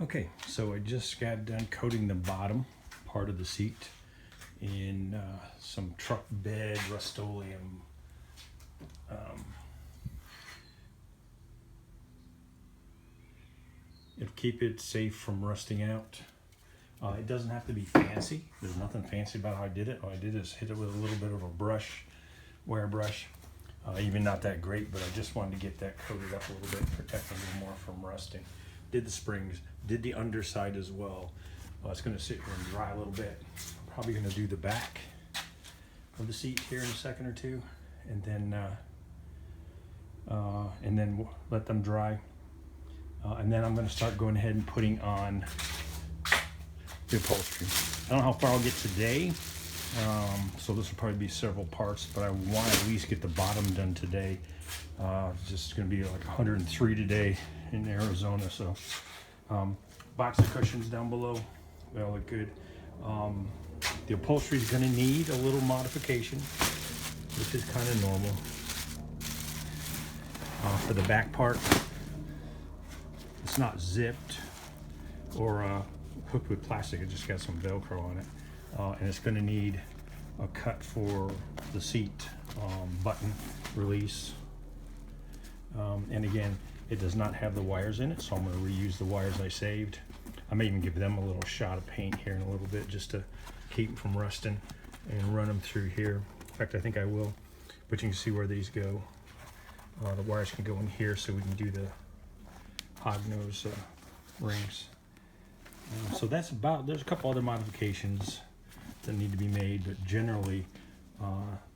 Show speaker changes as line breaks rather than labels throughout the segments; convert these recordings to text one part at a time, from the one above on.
Okay, so I just got done coating the bottom part of the seat in some truck bed Rust-Oleum it'll keep it safe from rusting out. It doesn't have to be fancy. There's nothing fancy about how I did it. All I did is hit it with a little bit of a brush, wire brush. Even not that great, but I just wanted to get that coated up a little bit, protect a little more from rusting. Did the springs, did the underside as well. It's going to sit here and dry a little bit. I'm probably going to do the back of the seat here in a second or two, and then let them dry. And then I'm going to start going ahead and putting on the upholstery. I don't know how far I'll get today, so this will probably be several parts, but I want to at least get the bottom done today. It's just going to be like 103 today in Arizona, so box of cushions down below, they all look good. The upholstery is going to need a little modification, which is kind of normal. For the back part, it's not zipped or hooked with plastic, it just got some Velcro on it, and it's going to need a cut for the seat button release, and again, it does not have the wires in it, so I'm going to reuse the wires I saved. I may even give them a little shot of paint here in a little bit just to keep them from rusting, and run them through here. In fact, I think I will, but you can see where these go. The wires can go in here so we can do the hognose rings. So that's about, there's a couple other modifications that need to be made, but generally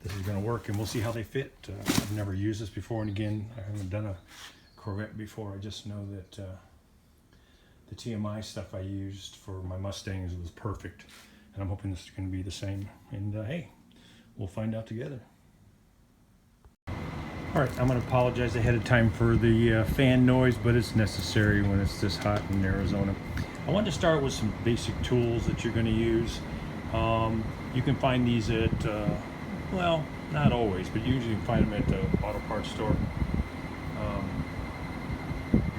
this is going to work, and we'll see how they fit. I've never used this before, and again, I haven't done a Corvette before. I just know that the TMI stuff I used for my Mustangs was perfect, and I'm hoping this is going to be the same, and hey, we'll find out together. All right, I'm going to apologize ahead of time for the fan noise, but it's necessary when it's this hot in Arizona. I wanted to start with some basic tools that you're going to use. You can find these at, well, not always, but usually you can find them at the auto parts store,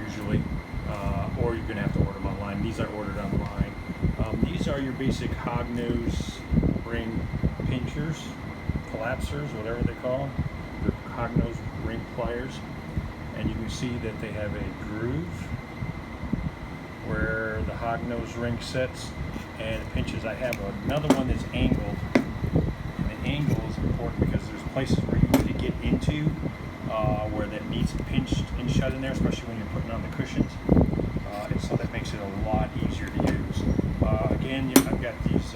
usually, or you're going to have to order them online. These I ordered online. These are your basic hognose ring pinchers, collapsers, whatever they call them. The hognose ring pliers, and you can see that they have a groove where the hognose ring sets and it pinches. I have another one that's angled, and the angle is important because there's places where you need to get into where that needs pinched and shut in there, especially when you're putting on the cushions, and so that makes it a lot easier to use. Again, I've got these,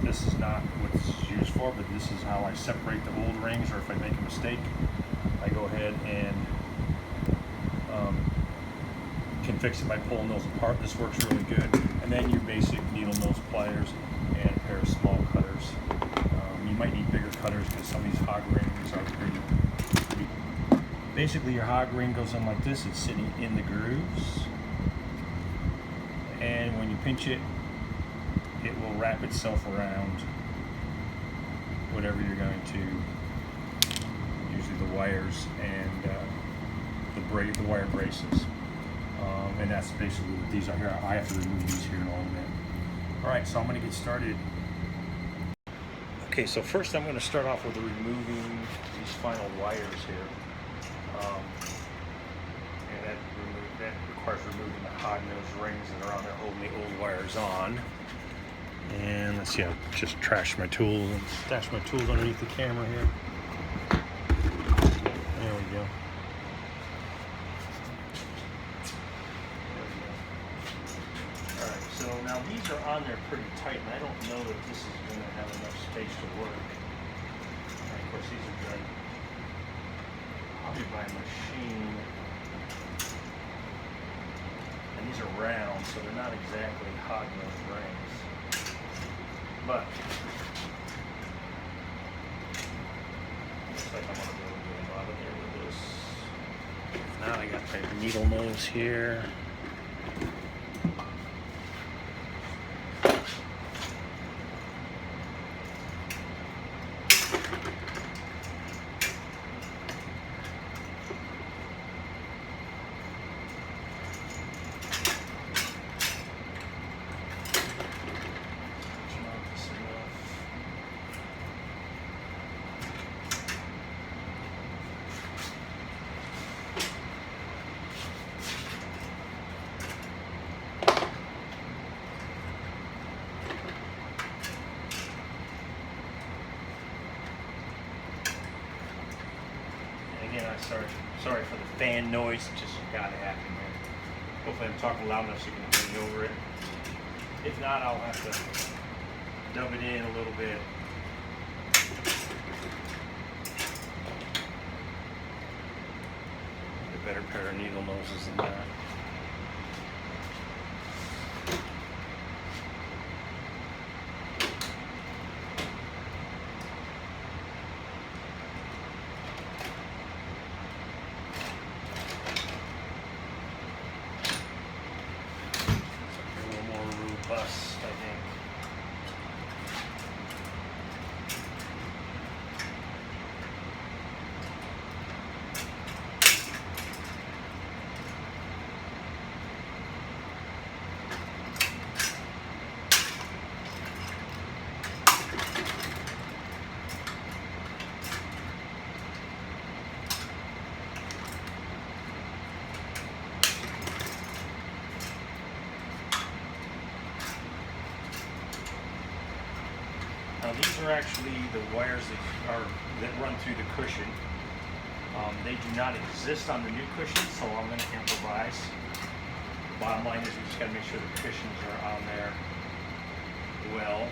this is not what this is used for, but this is how I separate the old rings, or if I make a mistake, I go ahead and can fix it by pulling those apart. This works really good. And then your basic needle nose pliers and a pair of small cutters. You might need bigger cutters because some of these hog rings are pretty. Basically, your hog ring goes in like this. It's sitting in the grooves, and when you pinch it, it will wrap itself around whatever you're going to, usually the wires and the wire braces. And that's basically what these are here. I have to remove these here in a minute. All right, so I'm going to get started. Okay, so first I'm going to start off with removing these final wires here. And that requires removing the hognose rings that are on there holding the old wires on. And let's see, I just trashed my tools and stashed my tools underneath the camera here. There we go. Alright, so now these are on there pretty tight, and I don't know that this is going to have enough space to work. And of course, these are done probably by machine. And these are round, so they're not exactly hognose rings. But looks like I'm going to be able to get a lot of there with this. Now I got my needle nose here. guys, sorry for the fan noise. It just gotta happen, man. Hopefully I'm talking loud enough so you can hear me over it. If not, I'll have to dub it in a little bit. A better pair of needle noses than that. Bus, I think. Now these are actually the wires that run through the cushion. They do not exist on the new cushion, so I'm going to improvise. Bottom line is we just got to make sure the cushions are on there well.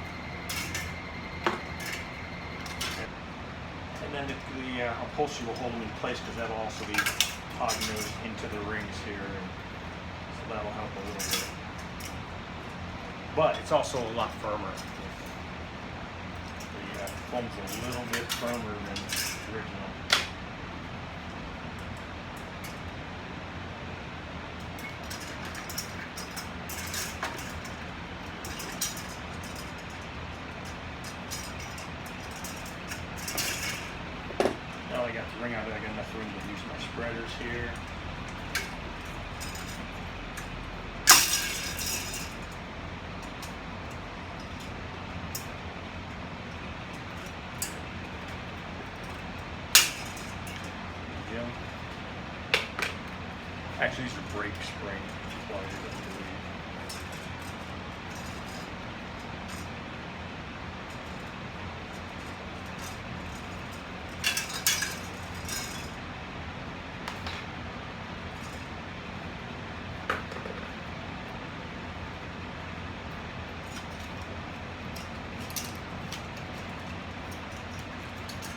And then the upholstery will hold them in place because that'll also be hog-nosed into the rings here, and so that'll help a little bit. But it's also a lot firmer. The foam's a little bit firmer than the original. Now I got the ring out, I got enough room to use my spreaders here. Actually, these are brake spring pliers, I believe.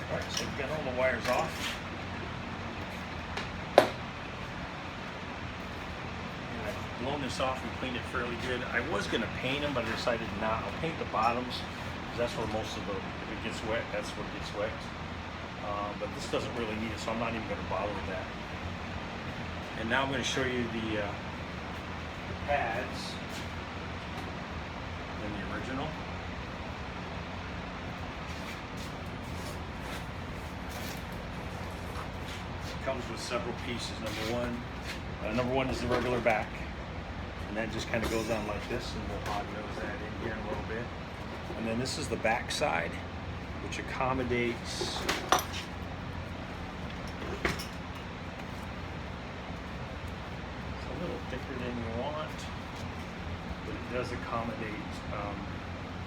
All right, so we've got all the wires off. Blown this off and cleaned it fairly good. I was going to paint them, but I decided not. I'll paint the bottoms because that's where most of the, if it gets wet, that's where it gets wet. But this doesn't really need it, so I'm not even going to bother with that. And now I'm going to show you the pads in the original. It comes with several pieces. Number one is the regular back. And that just kind of goes on like this, and we'll hog nose that in here in a little bit. And then this is the back side, which accommodates it's a little thicker than you want, but it does accommodate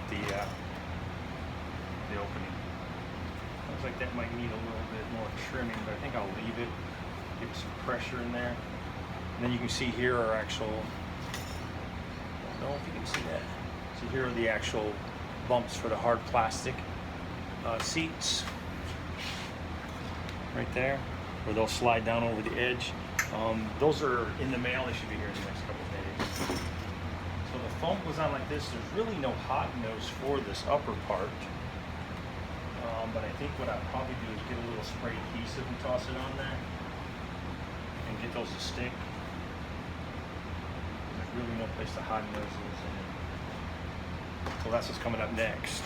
the opening. Looks like that might need a little bit more trimming, but I think I'll leave it, give some pressure in there. And then you can see here are actual, I don't know if you can see that. So here are the actual bumps for the hard plastic seats. Right there, where they'll slide down over the edge. Those are in the mail. They should be here in the next couple of days. So the foam goes on like this. There's really no hot nose for this upper part. But I think what I'll probably do is get a little spray adhesive and toss it on there and get those to stick. There's really no place to hot nose those in. So that's what's coming up next.